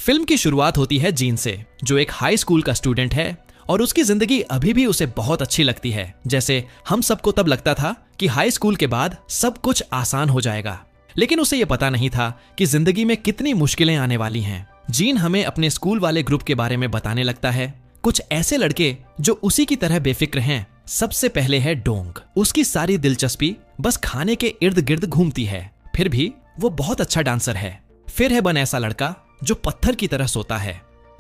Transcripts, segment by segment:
Film की शुरुआत होती है जीन से, जो एक हाई स्कूल का स्टूडेंट है और उसकी जिंदगी अभी भी उसे बहुत अच्छी लगती है, जैसे हम सबको तब लगता था कि हाई स्कूल के बाद सब कुछ आसान हो जाएगा। लेकिन उसे यह पता नहीं था कि जिंदगी में कितनी मुश्किलें आने वाली हैं। जीन हमें अपने स्कूल वाले ग्रुप के बारे में बताने लगता है, कुछ ऐसे लड़के जो उसी की तरह बेफिक्र हैं। सबसे पहले है डोंग। उसकी सारी दिलचस्पी बस खाने के इर्द गिर्द घूमती है, फिर भी वो बहुत अच्छा डांसर है। फिर है बन ऐसा लड़का जो पत्थर की तरह सोता है।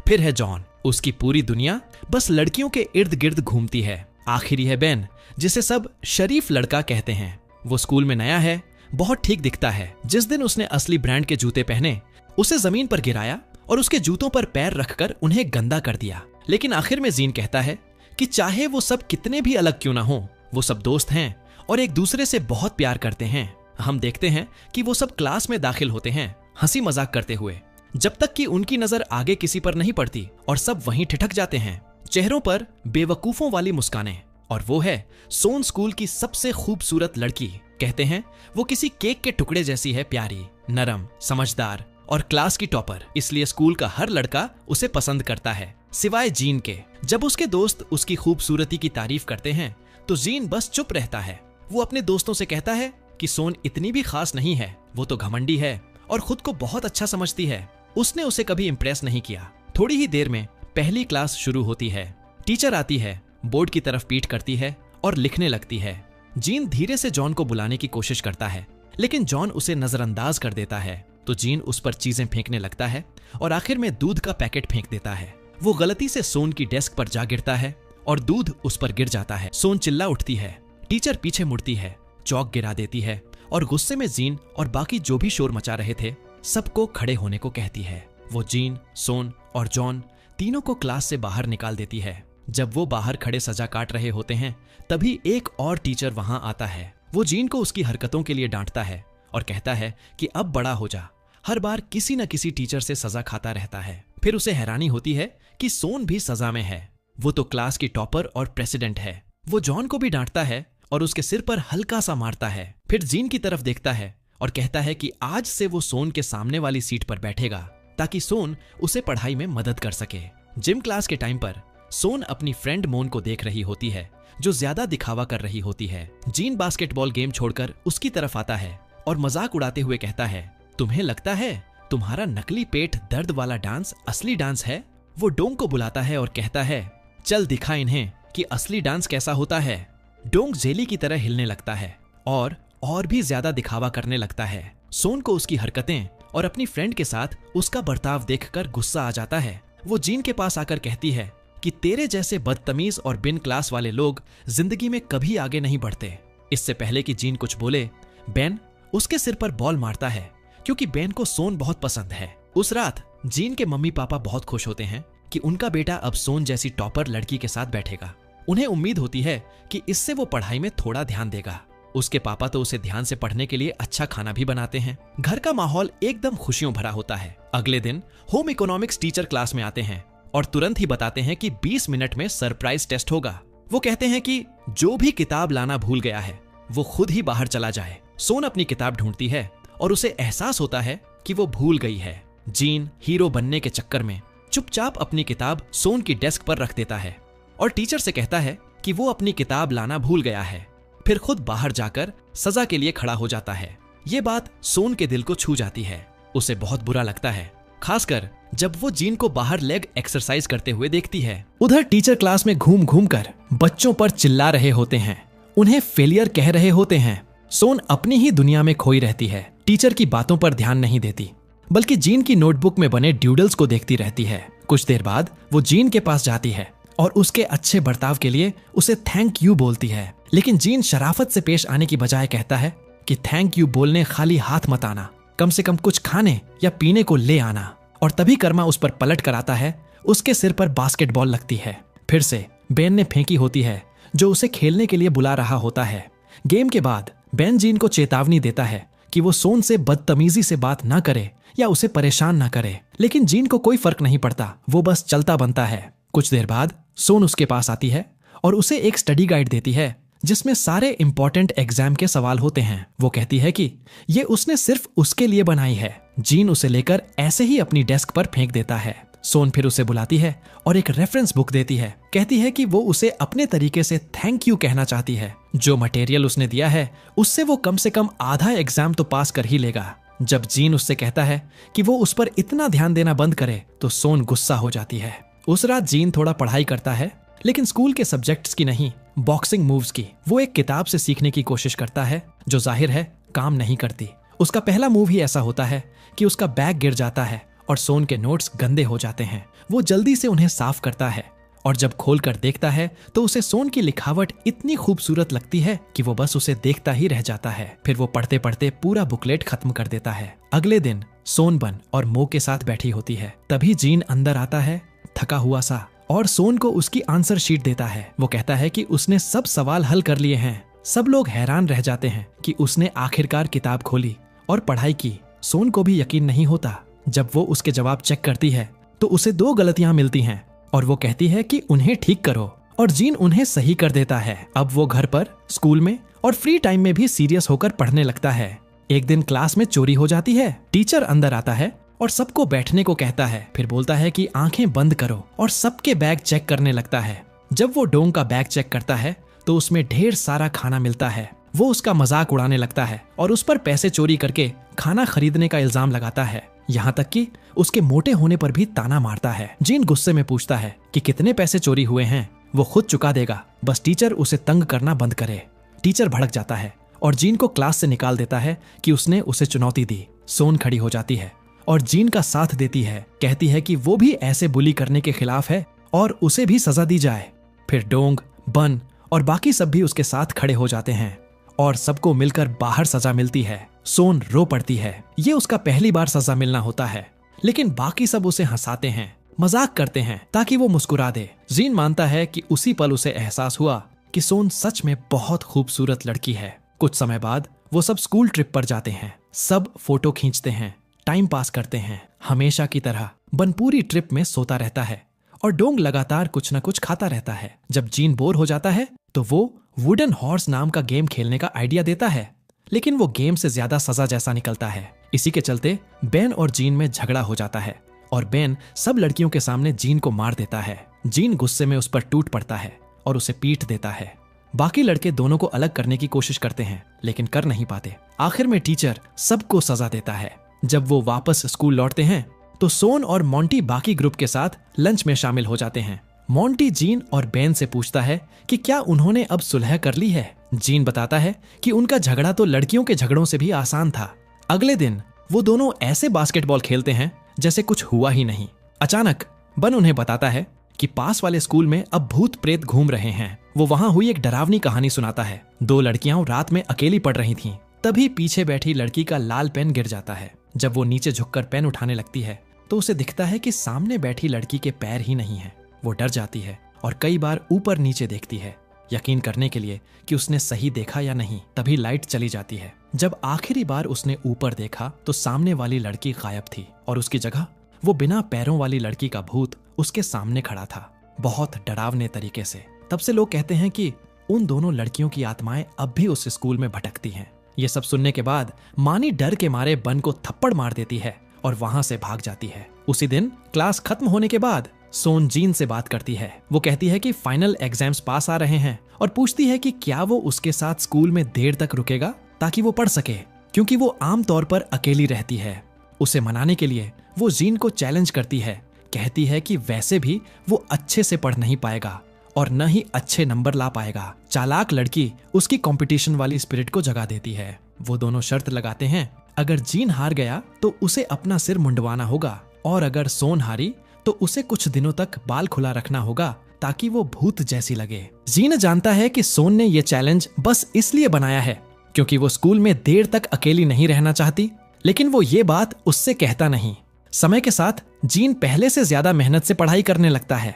फिर है जॉन, उसकी पूरी दुनिया बस लड़कियों के इर्द गिर्द घूमती है। आखिरी है बेन, जिसे सब शरीफ लड़का कहते हैं। वो स्कूल में नया है, बहुत ठीक दिखता है। जिस दिन उसने असली ब्रांड के जूते पहने, उसे जमीन पर गिराया और उसके जूतों पर पैर रखकर उन्हें गंदा कर दिया। लेकिन आखिर में जीन कहता है कि चाहे वो सब कितने भी अलग क्यों ना हो, वो सब दोस्त हैं और एक दूसरे से बहुत प्यार करते हैं। हम देखते हैं कि वो सब क्लास में दाखिल होते हैं, हंसी मजाक करते हुए, जब तक कि उनकी नजर आगे किसी पर नहीं पड़ती और सब वहीं ठिठक जाते हैं, चेहरों पर बेवकूफों वाली मुस्कानें। और वो है सोन, स्कूल की सबसे खूबसूरत लड़की। कहते हैं वो किसी केक के टुकड़े जैसी है, प्यारी, नरम, समझदार और क्लास की टॉपर। इसलिए स्कूल का हर लड़का उसे पसंद करता है, सिवाय जीन के। जब उसके दोस्त उसकी खूबसूरती की तारीफ करते हैं तो जीन बस चुप रहता है। वो अपने दोस्तों से कहता है कि सोन इतनी भी खास नहीं है, वो तो घमंडी है और खुद को बहुत अच्छा समझती है। उसने उसे कभी इंप्रेस नहीं किया। थोड़ी ही देर में पहली क्लास शुरू होती है। टीचर आती है, बोर्ड की तरफ पीठ करती है और लिखने लगती है। जीन धीरे से जॉन को बुलाने की कोशिश करता है, लेकिन जॉन उसे नजरअंदाज कर देता है। तो जीन उस पर चीजें फेंकने लगता है और आखिर में दूध का पैकेट फेंक देता है। वो गलती से सोन की डेस्क पर जा गिरता है और दूध उस पर गिर जाता है। सोन चिल्ला उठती है। टीचर पीछे मुड़ती है, चौक गिरा देती है और गुस्से में जीन और बाकी जो भी शोर मचा रहे थे सबको खड़े होने को कहती है। वो जीन, सोन और जॉन तीनों को क्लास से बाहर निकाल देती है। जब वो बाहर खड़े सजा काट रहे होते हैं, तभी एक और टीचर वहां आता है। वो जीन को उसकी हरकतों के लिए डांटता है और कहता है कि अब बड़ा हो जा। हर बार किसी न किसी टीचर से सजा खाता रहता है। फिर उसे हैरानी होती है कि सोन भी सजा में है। वो तो क्लास की टॉपर और प्रेसिडेंट है। वो जॉन को भी डांटता है और उसके सिर पर हल्का सा मारता है। फिर जीन की तरफ देखता है और कहता है कि आज से वो सोन के सामने वाली सीट पर बैठेगा, ताकि सोन उसे पढ़ाई में मदद कर सके। जिम क्लास के टाइम पर सोन अपनी फ्रेंड मोन को देख रही होती है, जो ज्यादा दिखावा कर रही होती है। जीन बास्केटबॉल गेम छोड़कर उसकी तरफ आता है और मजाक उड़ाते हुए कहता है, तुम्हें लगता है तुम्हारा नकली पेट दर्द वाला डांस असली डांस है? वो डोंग को बुलाता है और कहता है, चल दिखा इन्हें कि असली डांस कैसा होता है। डोंग जेली की तरह हिलने लगता है और भी ज्यादा दिखावा करने लगता है। सोन को उसकी हरकतें और अपनी फ्रेंड के साथ उसका बर्ताव देखकर गुस्सा आ जाता है। वो जीन के पास आकर कहती है कि तेरे जैसे बदतमीज और बिन क्लास वाले लोग जिंदगी में कभी आगे नहीं बढ़ते। इससे पहले कि जीन कुछ बोले, बेन उसके सिर पर बॉल मारता है, क्योंकि बेन को सोन बहुत पसंद है। उस रात जीन के मम्मी पापा बहुत खुश होते हैं कि उनका बेटा अब सोन जैसी टॉपर लड़की के साथ बैठेगा। उन्हें उम्मीद होती है कि इससे वो पढ़ाई में थोड़ा ध्यान देगा। उसके पापा तो उसे ध्यान से पढ़ने के लिए अच्छा खाना भी बनाते हैं। घर का माहौल एकदम खुशियों भरा होता है। अगले दिन होम इकोनॉमिक्स टीचर क्लास में आते हैं और तुरंत ही बताते हैं कि 20 मिनट में सरप्राइज टेस्ट होगा। वो कहते हैं कि जो भी किताब लाना भूल गया है वो खुद ही बाहर चला जाए। सोन अपनी किताब ढूंढती है और उसे एहसास होता है कि वो भूल गई है। जीन हीरो बनने के चक्कर में चुपचाप अपनी किताब सोन की डेस्क पर रख देता है और टीचर से कहता है कि वो अपनी किताब लाना भूल गया है। फिर खुद बाहर जाकर सजा के लिए खड़ा हो जाता है। ये बात सोन के दिल को छू जाती है। उसे बहुत बुरा लगता है, खासकर जब वो जीन को बाहर लेग एक्सरसाइज करते हुए देखती है। उधर टीचर क्लास में घूम घूम कर बच्चों पर चिल्ला रहे होते हैं, उन्हें फेलियर कह रहे होते हैं। सोन अपनी ही दुनिया में खोई रहती है, टीचर की बातों पर ध्यान नहीं देती, बल्कि जीन की नोटबुक में बने ड्यूडल्स को देखती रहती है। कुछ देर बाद वो जीन के पास जाती है और उसके अच्छे बर्ताव के लिए उसे थैंक यू बोलती है। लेकिन जीन शराफत से पेश आने की बजाय कहता है कि थैंक यू बोलने खाली हाथ मत आना, कम से कम कुछ खाने या पीने को ले आना। और तभी कर्मा उस पर पलट कर आता है। उसके सिर पर बास्केटबॉल लगती है। फिर से बेन ने फेंकी होती है, जो उसे खेलने के लिए बुला रहा होता है। गेम के बाद बेन जीन को चेतावनी देता है कि वो सोन से बदतमीजी से बात ना करे या उसे परेशान ना करे, लेकिन जीन को कोई फर्क नहीं पड़ता। वो बस चलता बनता है। कुछ देर बाद सोन उसके पास आती है और उसे एक स्टडी गाइड देती है, जिसमें सारे इंपॉर्टेंट एग्जाम के सवाल होते हैं। वो कहती है कि ये उसने सिर्फ उसके लिए बनाई है। जीन उसे लेकर ऐसे ही अपनी डेस्क पर फेंक देता है। सोन फिर उसे बुलाती है और एक रेफरेंस बुक देती है। कहती है कि वो उसे अपने तरीके से थैंक यू कहना चाहती है। जो मटेरियल उसने दिया है उससे वो कम से कम आधा एग्जाम तो पास कर ही लेगा। जब जीन उससे कहता है कि वो उस पर इतना ध्यान देना बंद करे तो सोन गुस्सा हो जाती है। उस रात जीन थोड़ा पढ़ाई करता है, लेकिन स्कूल के सब्जेक्ट्स की नहीं, बॉक्सिंग मूव्स की। वो एक किताब से सीखने की कोशिश करता है जो जाहिर है काम नहीं करती। उसका पहला मूव ही ऐसा होता है कि उसका बैग गिर जाता है और सोन के नोट्स गंदे हो जाते हैं। वो जल्दी से उन्हें साफ करता है और जब खोलकर देखता है तो उसे सोन की लिखावट इतनी खूबसूरत लगती है कि वो बस उसे देखता ही रह जाता है। फिर वो पढ़ते पढ़ते पूरा बुकलेट खत्म कर देता है। अगले दिन सोन बन और मो के साथ बैठी होती है। तभी जीन अंदर आता है, थका हुआ सा, और सोन को उसकी आंसर शीट देता है। वो कहता है कि उसने सब सवाल हल कर लिए हैं। सब लोग हैरान रह जाते हैं कि उसने आखिरकार किताब खोली और पढ़ाई की। सोन को भी यकीन नहीं होता। जब वो उसके जवाब चेक करती है तो उसे 2 गलतियां मिलती हैं और वो कहती है कि उन्हें ठीक करो, और जीन उन्हें सही कर देता है। अब वो घर पर, स्कूल में और फ्री टाइम में भी सीरियस होकर पढ़ने लगता है। एक दिन क्लास में चोरी हो जाती है। टीचर अंदर आता है और सबको बैठने को कहता है। फिर बोलता है कि आंखें बंद करो और सबके बैग चेक करने लगता है। जब वो डोंग का बैग चेक करता है तो उसमें ढेर सारा खाना मिलता है। वो उसका मजाक उड़ाने लगता है और उस पर पैसे चोरी करके खाना खरीदने का इल्जाम लगाता है। यहाँ तक कि उसके मोटे होने पर भी ताना मारता है। जीन गुस्से में पूछता है कि कितने पैसे चोरी हुए हैं, वो खुद चुका देगा, बस टीचर उसे तंग करना बंद करे। टीचर भड़क जाता है और जीन को क्लास से निकाल देता है कि उसने उसे चुनौती दी। सोन खड़ी हो जाती है और जीन का साथ देती है। कहती है कि वो भी ऐसे बुली करने के खिलाफ है और उसे भी सजा दी जाए। फिर डोंग, बन और बाकी सब भी उसके साथ खड़े हो जाते हैं और सबको मिलकर बाहर सजा मिलती है। सोन रो पड़ती है। ये उसका पहली बार सजा मिलना होता है, लेकिन बाकी सब उसे हंसाते हैं, मजाक करते हैं ताकि वो मुस्कुरा दे। जीन मानता है कि उसी पल उसे एहसास हुआ कि सोन सच में बहुत खूबसूरत लड़की है। कुछ समय बाद वो सब स्कूल ट्रिप पर जाते हैं। सब फोटो खींचते हैं, टाइम पास करते हैं। हमेशा की तरह बन पूरी ट्रिप में सोता रहता है और डोंग लगातार कुछ न कुछ खाता रहता है। जब जीन बोर हो जाता है तो वो वुडन हॉर्स नाम का गेम खेलने का आइडिया देता है, लेकिन वो गेम से ज्यादा सजा जैसा निकलता है। इसी के चलते बेन और जीन में झगड़ा हो जाता है और बेन सब लड़कियों के सामने जीन को मार देता है। जीन गुस्से में उस पर टूट पड़ता है और उसे पीट देता है। बाकी लड़के दोनों को अलग करने की कोशिश करते हैं, लेकिन कर नहीं पाते। आखिर में टीचर सबको सजा देता है। जब वो वापस स्कूल लौटते हैं तो सोन और मोंटी बाकी ग्रुप के साथ लंच में शामिल हो जाते हैं। मोंटी जीन और बेन से पूछता है कि क्या उन्होंने अब सुलह कर ली है। जीन बताता है कि उनका झगड़ा तो लड़कियों के झगड़ों से भी आसान था। अगले दिन वो दोनों ऐसे बास्केटबॉल खेलते हैं जैसे कुछ हुआ ही नहीं। अचानक बन उन्हें बताता है कि पास वाले स्कूल में अब भूत प्रेत घूम रहे हैं। वो वहां हुई एक डरावनी कहानी सुनाता है। 2 लड़कियां रात में अकेली पढ़ रही थीं। तभी पीछे बैठी लड़की का लाल पेन गिर जाता है। जब वो नीचे झुककर पेन उठाने लगती है तो उसे दिखता है कि सामने बैठी लड़की के पैर ही नहीं है। वो डर जाती है और कई बार ऊपर नीचे देखती है, यकीन करने के लिए कि उसने सही देखा या नहीं। तभी लाइट चली जाती है। जब आखिरी बार उसने ऊपर देखा तो सामने वाली लड़की गायब थी और उसकी जगह वो बिना पैरों वाली लड़की का भूत उसके सामने खड़ा था, बहुत डरावने तरीके से। तब से लोग कहते हैं कि उन दोनों लड़कियों की आत्माएं अब भी उस स्कूल में भटकती हैं। ये सब सुनने के बाद मानी डर के मारे बन को थप्पड़ मार देती है और वहां से भाग जाती है। उसी दिन क्लास खत्म होने के बाद सोन जीन से बात करती है। वो कहती है कि फाइनल एग्जाम्स पास आ रहे हैं और पूछती है कि क्या वो उसके साथ स्कूल में देर तक रुकेगा ताकि वो पढ़ सके, क्योंकि वो आमतौर पर अकेली रहती है। उसे मनाने के लिए वो जीन को चैलेंज करती है। कहती है कि वैसे भी वो अच्छे से पढ़ नहीं पाएगा और न ही अच्छे नंबर ला पाएगा। चालाक लड़की उसकी कंपटीशन वाली स्पिरिट को जगा देती है। वो दोनों शर्त लगाते हैं, अगर जीन हार गया तो उसे अपना सिर मुंडवाना होगा और अगर सोन हारी तो उसे कुछ दिनों तक बाल खुला रखना होगा ताकि वो भूत जैसी लगे। जीन जानता है कि सोन ने ये चैलेंज बस इसलिए बनाया है क्योंकि वो स्कूल में देर तक अकेली नहीं रहना चाहती, लेकिन वो ये बात उससे कहता नहीं। समय के साथ जीन पहले से ज्यादा मेहनत से पढ़ाई करने लगता है।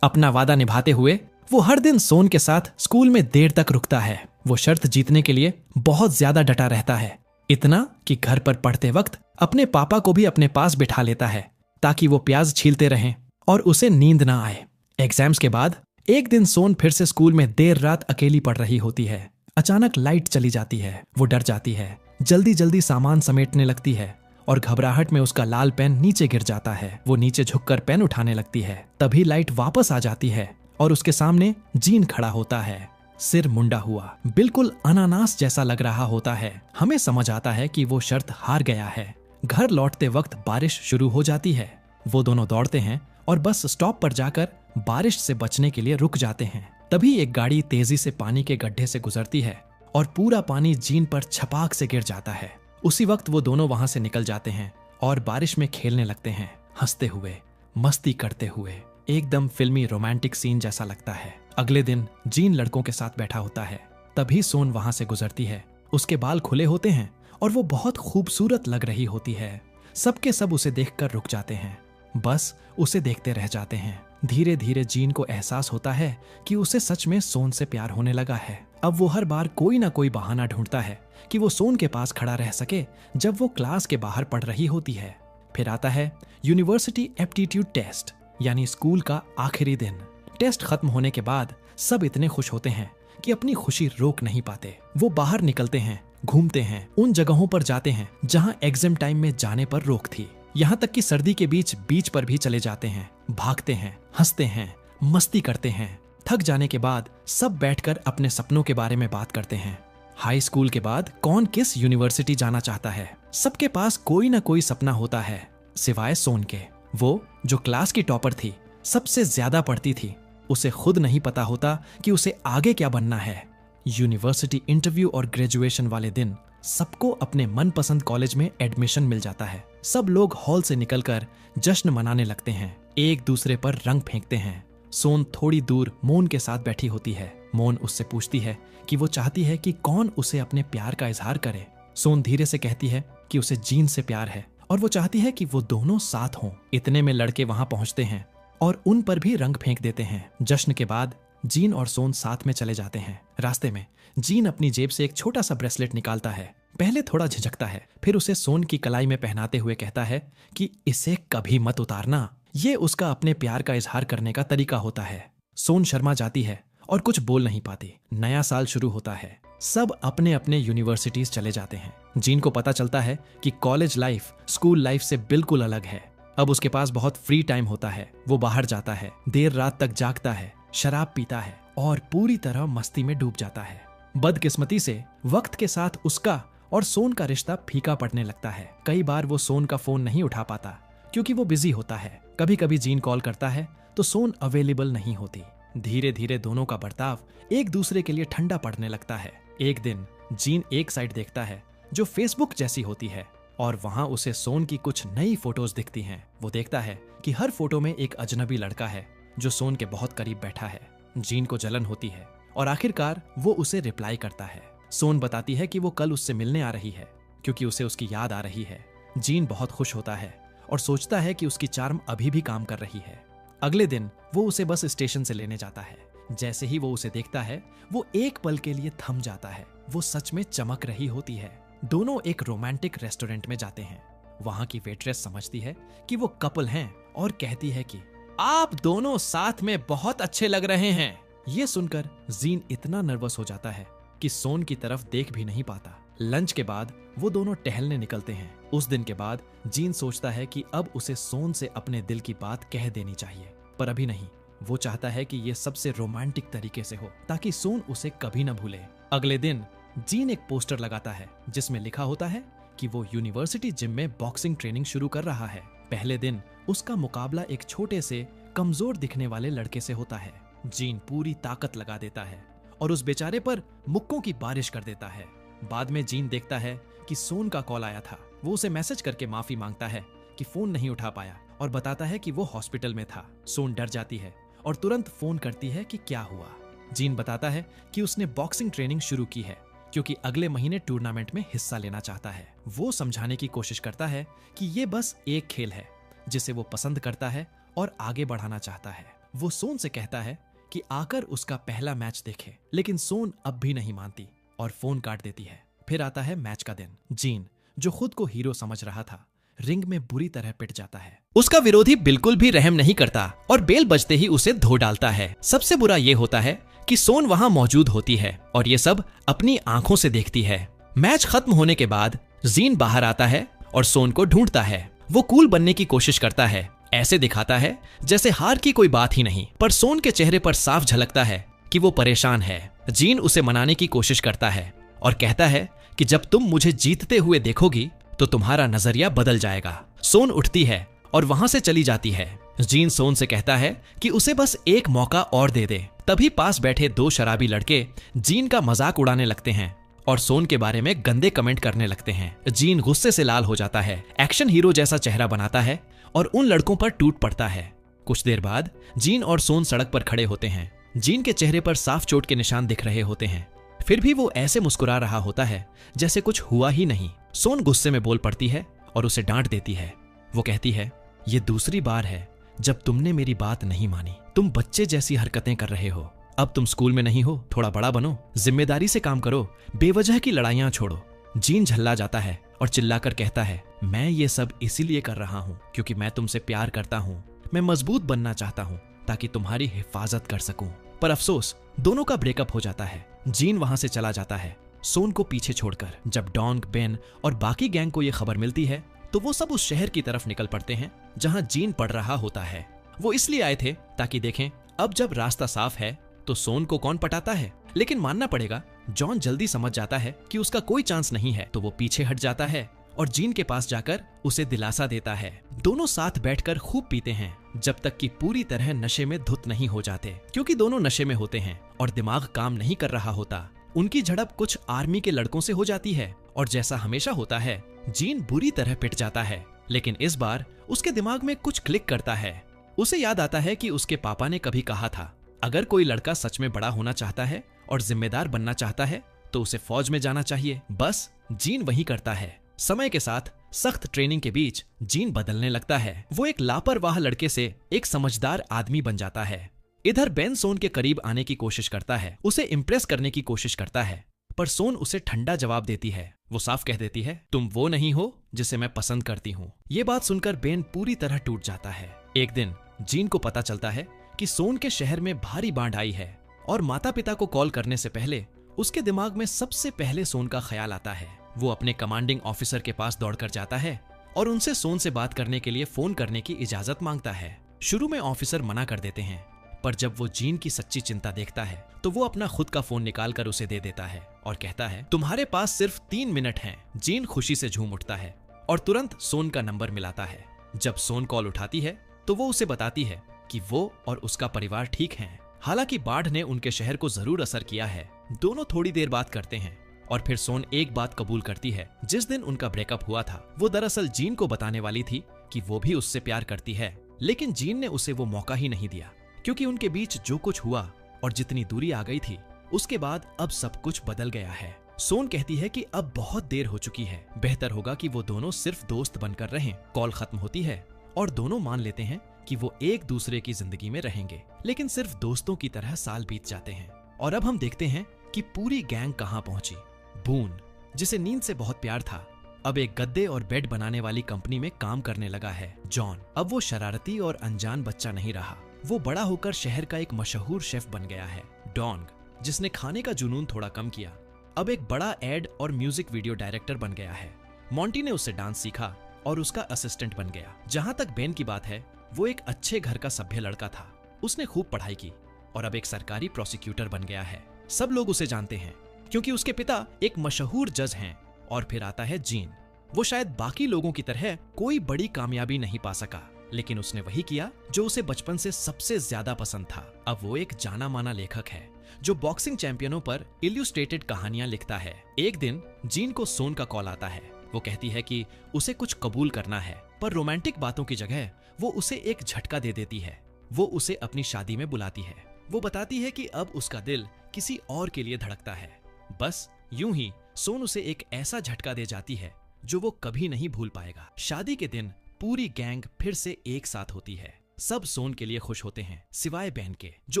अपना वादा निभाते हुए वो हर दिन सोन के साथ स्कूल में देर तक रुकता है। वो शर्त जीतने के लिए बहुत ज्यादा डटा रहता है, इतना कि घर पर पढ़ते वक्त अपने पापा को भी अपने पास बिठा लेता है ताकि वो प्याज छीलते रहें और उसे नींद ना आए। एग्जाम्स के बाद एक दिन सोन फिर से स्कूल में देर रात अकेली पढ़ रही होती है। अचानक लाइट चली जाती है। वो डर जाती है, जल्दी जल्दी सामान समेटने लगती है और घबराहट में उसका लाल पेन नीचे गिर जाता है। वो नीचे झुककर पेन उठाने लगती है। तभी लाइट वापस आ जाती है और उसके सामने जीन खड़ा होता है, सिर मुंडा हुआ, बिल्कुल अनानास जैसा लग रहा होता है। हमें समझ आता है कि वो शर्त हार गया है। घर लौटते वक्त बारिश शुरू हो जाती है। वो दोनों दौड़ते हैं और बस स्टॉप पर जाकर बारिश से बचने के लिए रुक जाते हैं। तभी एक गाड़ी तेजी से पानी के गड्ढे से गुजरती है और पूरा पानी जीन पर छपाक से गिर जाता है। उसी वक्त वो दोनों वहां से निकल जाते हैं और बारिश में खेलने लगते हैं, हंसते हुए, मस्ती करते हुए। एकदम फिल्मी रोमांटिक सीन जैसा लगता है। अगले दिन जीन लड़कों के साथ बैठा होता है। तभी सोन वहां से गुजरती है। उसके बाल खुले होते हैं और वो बहुत खूबसूरत लग रही होती है। सबके सब उसे देखकर रुक जाते हैं, बस उसे देखते रह जाते हैं। धीरे धीरे जीन को एहसास होता है कि उसे सच में सोन से प्यार होने लगा है। अब वो हर बार कोई ना कोई बहाना ढूंढता है कि वो सोन के पास खड़ा रह सके जब वो क्लास के बाहर पढ़ रही होती है। फिर आता है यूनिवर्सिटी एप्टीट्यूड टेस्ट, यानी स्कूल का आखिरी दिन। टेस्ट खत्म होने के बाद सब इतने खुश होते हैं कि अपनी खुशी रोक नहीं पाते। वो बाहर निकलते हैं, घूमते हैं, उन जगहों पर जाते हैं जहां एग्जाम टाइम में जाने पर रोक थी। यहाँ तक कि सर्दी के बीच पर भी चले जाते हैं, भागते हैं, हंसते हैं, मस्ती करते हैं। थक जाने के बाद सब बैठकर अपने सपनों के बारे में बात करते हैं। हाई स्कूल के बाद कौन किस यूनिवर्सिटी जाना चाहता है? सबके पास कोई ना कोई सपना होता है, सिवाय सोन के। वो जो क्लास की टॉपर थी, सबसे ज्यादा पढ़ती थी, उसे खुद नहीं पता होता कि उसे आगे क्या बनना है। यूनिवर्सिटी इंटरव्यू और ग्रेजुएशन वाले दिन सबको अपने मनपसंद कॉलेज में एडमिशन मिल जाता है। सब लोग हॉल से निकलकर जश्न मनाने लगते हैं, एक दूसरे पर रंग फेंकते हैं। सोन थोड़ी दूर मोन के साथ बैठी होती है। मोन उससे पूछती है कि वो चाहती है कि कौन उसे अपने प्यार का इजहार करे। सोन धीरे से कहती है कि उसे जीन से प्यार है और वो चाहती है कि वो दोनों साथ हों। इतने में लड़के वहां पहुंचते हैं और उन पर भी रंग फेंक देते हैं। जश्न के बाद जीन और सोन साथ में चले जाते हैं। रास्ते में जीन अपनी जेब से एक छोटा सा ब्रेसलेट निकालता है। पहले थोड़ा झिझकता है, फिर उसे सोन की कलाई में पहनाते हुए कहता है कि इसे कभी मत उतारना। ये उसका अपने प्यार का इजहार करने का तरीका होता है। सोन शर्मा जाती है और कुछ बोल नहीं पाती। नया साल शुरू होता है। सब अपने अपने यूनिवर्सिटीज चले जाते हैं। जीन को पता चलता है कि कॉलेज लाइफ स्कूल लाइफ से बिल्कुल अलग है। अब उसके पास बहुत फ्री टाइम होता है। वो बाहर जाता है, देर रात तक जागता है, शराब पीता है और पूरी तरह मस्ती में डूब जाता है। बदकिस्मती से वक्त के साथ उसका और सोन का रिश्ता फीका पड़ने लगता है। कई बार वो सोन का फोन नहीं उठा पाता क्योंकि वो बिजी होता है। कभी कभी जीन कॉल करता है तो सोन अवेलेबल नहीं होती। धीरे धीरे दोनों का बर्ताव एक दूसरे के लिए ठंडा पड़ने लगता है। एक दिन जीन एक साइट देखता है जो फेसबुक जैसी होती है और वहां उसे सोन की कुछ नई फोटोज दिखती हैं। वो देखता है कि हर फोटो में एक अजनबी लड़का है जो सोन के बहुत करीब बैठा है। जीन को जलन होती है और आखिरकार वो उसे रिप्लाई करता है। सोन बताती है कि वो कल उससे मिलने आ रही है क्योंकि उसे उसकी याद आ रही है। जीन बहुत खुश होता है और सोचता है कि उसकी चार्म अभी भी काम कर रही है। अगले दिन वो उसे बस स्टेशन से लेने जाता है। जैसे ही वो उसे देखता है वो एक पल के लिए थम जाता है। वो सच में चमक रही होती है। दोनों एक रोमांटिक रेस्टोरेंट में जाते हैं। वहां की वेट्रेस समझती है कि वो कपल हैं और कहती है कि आप दोनों साथ में बहुत अच्छे लग रहे हैं। ये सुनकर जीन इतना नर्वस हो जाता है कि सोन की तरफ देख भी नहीं पाता। लंच के बाद वो दोनों टहलने निकलते हैं। उस दिन के बाद जीन सोचता है कि अब उसे सोन से अपने दिल की बात कह देनी चाहिए, पर अभी नहीं। वो चाहता है कि ये सबसे रोमांटिक तरीके से हो ताकि सोन उसे कभी न भूले। अगले दिन जीन एक पोस्टर लगाता है जिसमें लिखा होता है कि वो यूनिवर्सिटी जिम में बॉक्सिंग ट्रेनिंग शुरू कर रहा है। पहले दिन उसका मुकाबला एक छोटे से कमजोर दिखने वाले लड़के से होता है। जीन पूरी ताकत लगा देता है और उस बेचारे पर मुक्कों की बारिश कर देता है। बाद में जीन देखता है कि सोन का कॉल आया था। वो उसे मैसेज करके माफी मांगता है कि फोन नहीं उठा पाया और बताता है कि वो हॉस्पिटल में था। सोन डर जाती है और तुरंत फोन करती है कि क्या हुआ। जीन बताता है कि उसने बॉक्सिंग ट्रेनिंग शुरू की है क्योंकि अगले महीने टूर्नामेंट में हिस्सा लेना चाहता है। वो समझाने की कोशिश करता है कि ये बस एक खेल है जिसे वो पसंद करता है और आगे बढ़ाना चाहता है। वो सोन से कहता है कि आकर उसका पहला मैच देखे, लेकिन सोन अब भी नहीं मानती और फोन काट देती है। फिर आता है मैच का दिन। जीन जो खुद को हीरो समझ रहा था, रिंग में बुरी तरह पिट जाता है। उसका विरोधी बिल्कुल भी रहम नहीं करता और बेल बजते ही उसे धो डालता है। सबसे बुरा ये होता है कि सोन वहां मौजूद होती है और ये सब अपनी आंखों से देखती है। मैच खत्म होने के बाद जीन बाहर आता है और सोन को ढूंढता है। वो कूल बनने की कोशिश करता है, ऐसे दिखाता है जैसे हार की कोई बात ही नहीं, पर सोन के चेहरे पर साफ झलकता है कि वो परेशान है। जीन उसे मनाने की कोशिश करता है और कहता है कि जब तुम मुझे जीतते हुए देखोगी तो तुम्हारा नजरिया बदल जाएगा। सोन उठती है और वहां से चली जाती है। जीन सोन से कहता है कि उसे बस एक मौका और दे दे। तभी पास बैठे दो शराबी लड़के जीन का मजाक उड़ाने लगते हैं और सोन के बारे में गंदे कमेंट करने लगते हैं। जीन गुस्से से लाल हो जाता है, एक्शन हीरो जैसा चेहरा बनाता है और उन लड़कों पर टूट पड़ता है। कुछ देर बाद जीन और सोन सड़क पर खड़े होते हैं। जीन के चेहरे पर साफ चोट के निशान दिख रहे होते हैं, फिर भी वो ऐसे मुस्कुरा रहा होता है जैसे कुछ हुआ ही नहीं। सोन गुस्से में बोल पड़ती है और उसे डांट देती है। वो कहती है, ये दूसरी बार है जब तुमने मेरी बात नहीं मानी। तुम बच्चे जैसी हरकतें कर रहे हो। अब तुम स्कूल में नहीं हो, थोड़ा बड़ा बनो, जिम्मेदारी से काम करो, बेवजह की लड़ाइयां छोड़ो। जीन झल्ला जाता है और चिल्लाकर कहता है, मैं ये सब इसीलिए कर रहा हूँ क्योंकि मैं तुमसे प्यार करता हूँ। मैं मजबूत बनना चाहता हूँ ताकि तुम्हारी हिफाजत कर सकूं। पर अफसोस, दोनों का ब्रेकअप हो जाता है। जीन वहां से चला जाता है सोन को पीछे छोड़कर। जब डोंग, बेन और बाकी गैंग को यह खबर मिलती है तो वो सब उस शहर की तरफ निकल पड़ते हैं जहां जीन पढ़ रहा होता है। वो इसलिए आए थे ताकि देखें अब जब रास्ता साफ है तो सोन को कौन पटाता है। लेकिन मानना पड़ेगा, जॉन जल्दी समझ जाता है कि उसका कोई चांस नहीं है, तो वो पीछे हट जाता है और जीन के पास जाकर उसे दिलासा देता है। दोनों साथ बैठकर खूब पीते हैं जब तक कि पूरी तरह नशे में धुत नहीं हो जाते। क्योंकि दोनों नशे में होते हैं और दिमाग काम नहीं कर रहा होता, उनकी झड़प कुछ आर्मी के लड़कों से हो जाती है और जैसा हमेशा होता है, जीन बुरी तरह पिट जाता है। लेकिन इस बार उसके दिमाग में कुछ क्लिक करता है। उसे याद आता है कि उसके पापा ने कभी कहा था, अगर कोई लड़का सच में बड़ा होना चाहता है और जिम्मेदार बनना चाहता है तो उसे फौज में जाना चाहिए। बस जीन वही करता है। समय के साथ सख्त ट्रेनिंग के बीच जीन बदलने लगता है। वो एक लापरवाह लड़के से एक समझदार आदमी बन जाता है। इधर बेन सोन के करीब आने की कोशिश करता है, उसे इम्प्रेस करने की कोशिश करता है, पर सोन उसे ठंडा जवाब देती है। वो साफ कह देती है, तुम वो नहीं हो जिसे मैं पसंद करती हूँ। ये बात सुनकर बेन पूरी तरह टूट जाता है। एक दिन जीन को पता चलता है कि सोन के शहर में भारी बाढ़ आई है और माता पिता को कॉल करने से पहले उसके दिमाग में सबसे पहले सोन का ख्याल आता है। वो अपने कमांडिंग ऑफिसर के पास दौड़कर जाता है और उनसे सोन से बात करने के लिए फोन करने की इजाजत मांगता है। शुरू में ऑफिसर मना कर देते हैं, पर जब वो जीन की सच्ची चिंता देखता है तो वो अपना खुद का फोन निकालकर उसे दे देता है और कहता है, तुम्हारे पास सिर्फ 3 मिनट हैं। जीन खुशी से झूम उठता है और तुरंत सोन का नंबर मिलाता है। जब सोन कॉल उठाती है तो वो उसे बताती है कि वो और उसका परिवार ठीक हैं। हालांकि बाढ़ ने उनके शहर को जरूर असर किया है। दोनों थोड़ी देर बात करते हैं और फिर सोन एक बात कबूल करती है। जिस दिन उनका ब्रेकअप हुआ था वो दरअसल जीन को बताने वाली थी कि वो भी उससे प्यार करती है, लेकिन जीन ने उसे वो मौका ही नहीं दिया। क्योंकि उनके बीच जो कुछ हुआ और जितनी दूरी आ गई थी, उसके बाद अब सब कुछ बदल गया है। सोन कहती है कि अब बहुत देर हो चुकी है, बेहतर होगा कि वो दोनों सिर्फ दोस्त बनकर रहें। कॉल खत्म होती है और दोनों मान लेते हैं कि वो एक दूसरे की जिंदगी में रहेंगे, लेकिन सिर्फ दोस्तों की तरह साल बीत जाते हैं। और अब हम देखते हैं कि पूरी गैंग कहां पहुंची। बून, जिसे नींद से बहुत प्यार था, अब एक गद्दे और बेड बनाने वाली कंपनी में काम करने लगा है। जॉन, अब वो शरारती और अनजान बच्चा नहीं रहा, वो बड़ा होकर शहर का एक मशहूर शेफ बन गया है। डोंग, जिसने खाने का जुनून थोड़ा कम किया, अब एक बड़ा एड और म्यूजिक वीडियो डायरेक्टर बन गया है। मॉन्टी ने उससे डांस सीखा और उसका असिस्टेंट बन गया। जहां तक बेन की बात है, वो एक अच्छे घर का सभ्य लड़का था। उसने खूब पढ़ाई की और अब एक सरकारी प्रोसिक्यूटर बन गया है। सब लोग उसे जानते हैं क्योंकि उसके पिता एक मशहूर जज हैं। और फिर आता है जीन। वो शायद बाकी लोगों की तरह कोई बड़ी कामयाबी नहीं पा सका, लेकिन उसने वही किया जो उसे बचपन से सबसे ज्यादा पसंद था। अब वो एक जाना माना लेखक है जो बॉक्सिंग चैंपियनों पर इल्यूस्ट्रेटेड कहानियां लिखता है। एक दिन जीन को सोन का कॉल आता है। वो कहती है कि उसे कुछ कबूल करना है, पर रोमांटिक बातों की जगह वो उसे एक झटका दे देती है। वो उसे अपनी शादी में बुलाती है। वो बताती है कि अब उसका दिल किसी और के लिए धड़कता है। बस यूं ही सोन उसे एक ऐसा झटका दे जाती है जो वो कभी नहीं भूल पाएगा। शादी के दिन पूरी गैंग फिर से एक साथ होती है। सब सोन के लिए खुश होते हैं, सिवाय बेन के, जो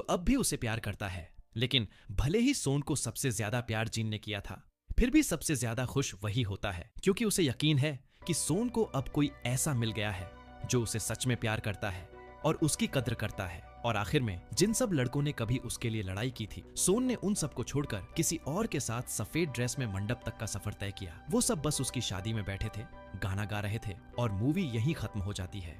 अब भी उसे प्यार करता है। लेकिन भले ही सोन को सबसे ज्यादा प्यार जीन ने किया था, फिर भी सबसे ज्यादा खुश वही होता है, क्योंकि उसे यकीन है कि सोन को अब कोई ऐसा मिल गया है जो उसे सच में प्यार करता है और उसकी कद्र करता है। और आखिर में जिन सब लड़कों ने कभी उसके लिए लड़ाई की थी, सोन ने उन सबको छोड़कर किसी और के साथ सफेद ड्रेस में मंडप तक का सफर तय किया। वो सब बस उसकी शादी में बैठे थे, गाना गा रहे थे और मूवी यहीं खत्म हो जाती है।